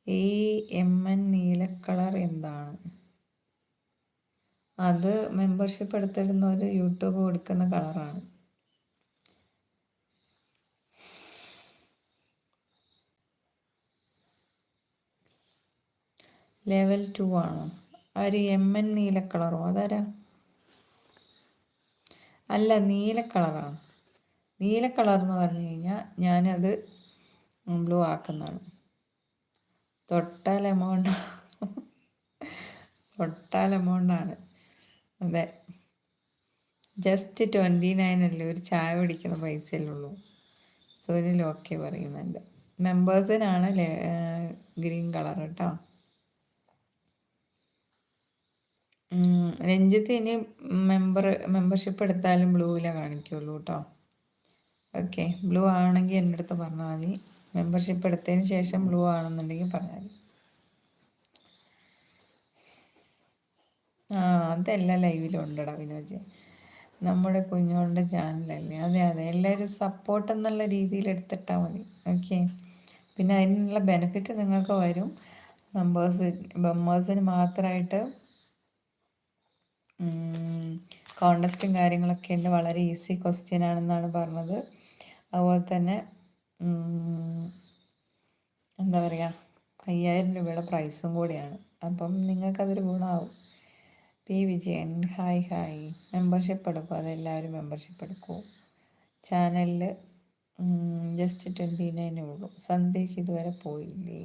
ഈ MN നീല colour എന്താണ്? അത് മെമ്പർഷിപ്പ് എടുത്തിടുന്ന ഒരു യൂട്യൂബ് കൊടുക്കുന്ന കളറാണ്. ലെവൽ 2 ആണോ? ഒരു MN നീല കളറോ? അതാരാ? അല്ല, നീല കളറാണ്. നീല കളർ എന്ന് പറഞ്ഞു കഴിഞ്ഞാൽ ഞാനത് ബ്ലൂ ആക്കുന്നതാണ്. തൊട്ടാൽ എമൗണ്ടാണ്. അതെ, ജസ്റ്റ് 29 അല്ലേ, ഒരു ചായ പിടിക്കുന്ന പൈസയല്ലേ ഉള്ളൂ. സുനിൽ ഓക്കെ പറയുന്നുണ്ട്. മെമ്പേഴ്സിനാണ് ഗ്രീൻ കളർ കേട്ടോ. രഞ്ജിത്ത് ഇനി മെമ്പർഷിപ്പ് എടുത്താലും ബ്ലൂവിലെ കാണിക്കുള്ളൂ കേട്ടോ. ഓക്കെ, ബ്ലൂ ആണെങ്കിൽ എൻ്റെ അടുത്ത് പറഞ്ഞാൽ മതി. മെമ്പർഷിപ്പ് എടുത്തതിന് ശേഷം ബ്ലൂ ആണെന്നുണ്ടെങ്കിൽ പറഞ്ഞാൽ മതി. അതെല്ലാം ലൈവിലും ഉണ്ടടാ വിനോജ്, നമ്മുടെ കുഞ്ഞോളുടെ ചാനലല്ലേ. അതെ അതെ, എല്ലാവരും സപ്പോർട്ട് എന്നുള്ള രീതിയിൽ എടുത്തിട്ടാൽ മതി. ഓക്കെ, പിന്നെ അതിനുള്ള ബെനിഫിറ്റ് നിങ്ങൾക്ക് വരും. മെമ്പേഴ്സിന് മാത്രമായിട്ട് കോണ്ടസ്റ്റും കാര്യങ്ങളൊക്കെ ഉണ്ട്. വളരെ ഈസി ക്വസ്റ്റ്യൻ ആണെന്നാണ് പറഞ്ഞത്. അതുപോലെ തന്നെ എന്താ പറയുക, 5000 രൂപയുടെ പ്രൈസും കൂടിയാണ്. അപ്പം നിങ്ങൾക്കതൊരു ഗുണമാവും. P Vijayan hi. മെമ്പർഷിപ്പ് എടുക്കും, അതെല്ലാവരും മെമ്പർഷിപ്പ് എടുക്കൂ. ചാനലിൽ ജസ്റ്റ് 29 ഉള്ളൂ. സന്ദേശ് ഇതുവരെ പോയില്ലേ?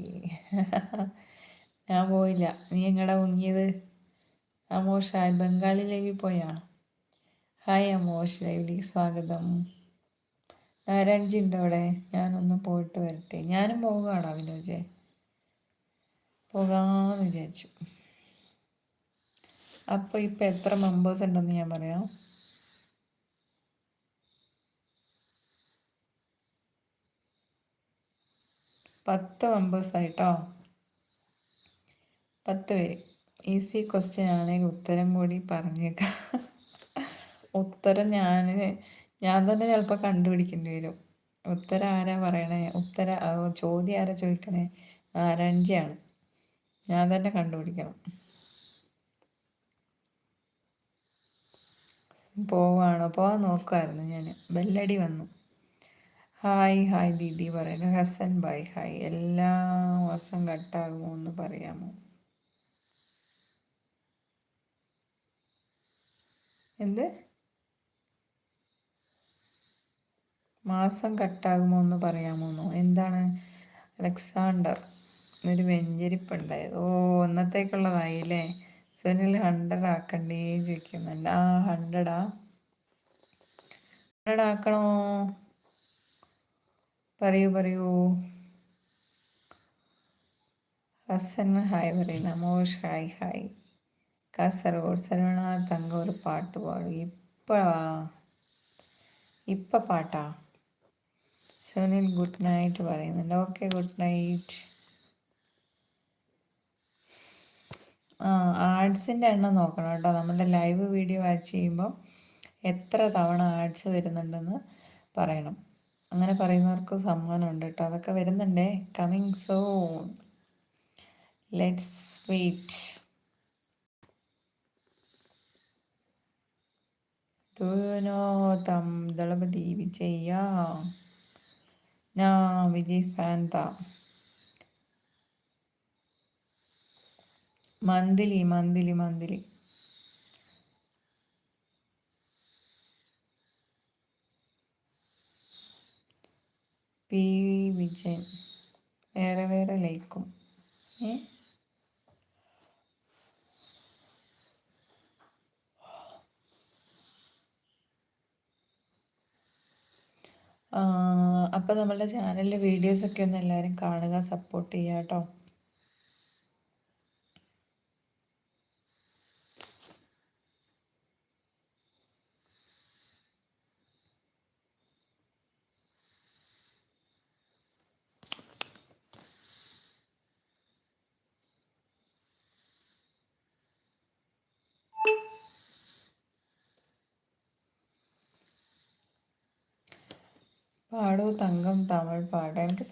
ഞാൻ പോയില്ല. നീ എങ്ങടാ മുങ്ങിയത്? അമോഷ് ഹായ്. ബംഗാളി ലൈവിൽ പോയാ? ഹായ് അമോഷ്, ലൈവിലേക്ക് സ്വാഗതം. നാരായൺജി ഉണ്ടോ അവിടെ? ഞാനൊന്ന് പോയിട്ട് വരട്ടെ. ഞാനും പോകുകയാണോ വിനോജെ? പോകാമെന്ന് വിചാരിച്ചു. അപ്പോൾ ഇപ്പം എത്ര മെമ്പേഴ്സ് ഉണ്ടെന്ന് ഞാൻ പറയാം. 10 മെമ്പേഴ്സായിട്ടോ. 10 പേര്. ഈസി ക്വസ്റ്റ്യൻ ആണെങ്കിൽ ഉത്തരം കൂടി പറഞ്ഞേക്കാം. ഉത്തരം ഞാൻ തന്നെ ചിലപ്പോൾ കണ്ടുപിടിക്കേണ്ടി വരും. ഉത്തരം ആരാ പറയണേ? ചോദ്യം ആരാ ചോദിക്കണേ? നാരായൺജിയാണ്. ഞാൻ തന്നെ കണ്ടുപിടിക്കണം. പോവാണോ? പോവാൻ നോക്കുമായിരുന്നു ഞാൻ. ബെല്ലടി വന്നു. ഹായ് ദീദി പറയുന്നു. ഹസൻ ബായ് ഹായ്. എല്ലാ മാസം കട്ടാകുമോ എന്ന് പറയാമോ? എന്ത് മാസം കട്ടാകുമോ എന്ന് പറയാമോന്നോ? എന്താണ് അലക്സാണ്ടർ? ഒരു വെഞ്ചരിപ്പുണ്ടായത്. ഇന്നത്തേക്കുള്ളതായില്ലേ? സുനിൽ 100 ആക്കണ്ടേ ചോദിക്കുന്നുണ്ട്. 100 ആക്കണോ? പറയൂ. ഹസൻ ഹായ് പറയുന്നു. അമോഷ് ഹായ്. കാസർഗോഡ് സർവണ തങ്ക ഒരു പാട്ട് പാടും. ഇപ്പൊ പാട്ടാ? സുനിൽ ഗുഡ് നൈറ്റ് പറയുന്നുണ്ട്. Okay, good night. ആഡ്സിൻ്റെ എണ്ണം നോക്കണം കേട്ടോ. നമ്മുടെ ലൈവ് വീഡിയോ വാച്ച് ചെയ്യുമ്പോൾ എത്ര തവണ ആഡ്സ് വരുന്നുണ്ടെന്ന് പറയണം. അങ്ങനെ പറയുന്നവർക്ക് സമ്മാനമുണ്ട് കേട്ടോ. അതൊക്കെ വരുന്നുണ്ടേ. Coming soon. Let's wait. Do you know Thalapathy Vijay? Vijay fan താ. മന്ത്ലി. പി വിജയൻ വേറെ ലൈക്കും. അപ്പം നമ്മളുടെ ചാനലിലെ വീഡിയോസൊക്കെ ഒന്ന് എല്ലാവരും കാണുക, സപ്പോർട്ട് ചെയ്യുക കേട്ടോ. പാടൂ തങ്കം, തമിഴ് പാട്ട്. എനിക്ക്